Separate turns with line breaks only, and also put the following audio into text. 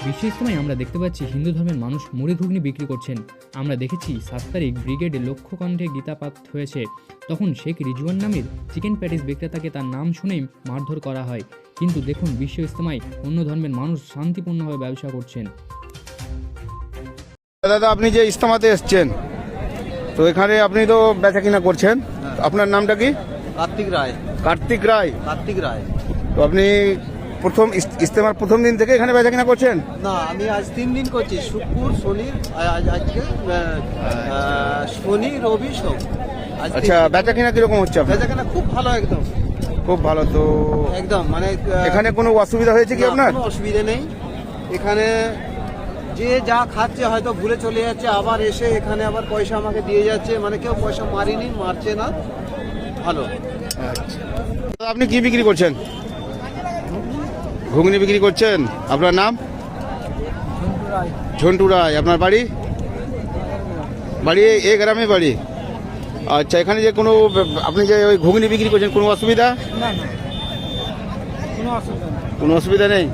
বিশ্ব ইজতেমায় আমরা দেখতে পাচ্ছি হিন্দু ধর্মের মানুষ মুড়ি ঘুগনি বিক্রি করছেন। আমরা দেখেছি 7 তারিখ ব্রিগেডে লক্ষ্য কণ্ঠে গীতাপাঠ হয়েছে, তখন শেখ রিজওয়ান নামের চিকেন প্যাটিস বিক্রেতাকে তার নাম শুনেই মারধর করা হয়। কিন্তু দেখুন বিশ্ব ইজতেমায় অন্য ধর্মের মানুষ শান্তিপূর্ণভাবে ব্যবসা করছেন।
দাদা, আপনি যে ইজতেমাতে এসছেন, তো এখানে আপনি তো বেচা কিনা করছেন, আপনার নামটা কি?
কার্তিক রায়।
কার্তিক রায়।
কার্তিক রায়।
তো আপনি প্রথম ইজতেমার প্রথম দিন থেকে এখানে বেচা কিনা করছেন?
না, আমি আজ 3 দিন করছি, শুক্র শনি, আজকে শনি রবি সোম।
আচ্ছা, বেচা কিনা কিরকম হচ্ছে আপনার?
বেচাকেনা খুব ভালো, একদম
খুব ভালো। তো
একদম মানে
এখানে কোনো অসুবিধা হয়েছে কি
না,
আপনার?
কোনো অসুবিধা নেই। এখানে যে যা খাচ্ছে হয়তো ভুলে চলে যাচ্ছে, আবার এসে এখানে আবার পয়সা আমাকে দিয়ে যাচ্ছে, মানে কেউ পয়সা মারিনি, মারছে না, ভালো।
দাদা, আপনি কি বিক্রি করছেন? ঘুগনি বিক্রি করছেন। আপনার নাম? ঝন্টু রায়। আপনার বাড়ি? বাড়ি এই গ্রামে বাড়ি। আচ্ছা, এখানে যে কোনো আপনি যে ওই ঘুগনি বিক্রি করছেন, কোনো অসুবিধা?
না না, কোনো অসুবিধা নেই।
কোনো অসুবিধা নেই।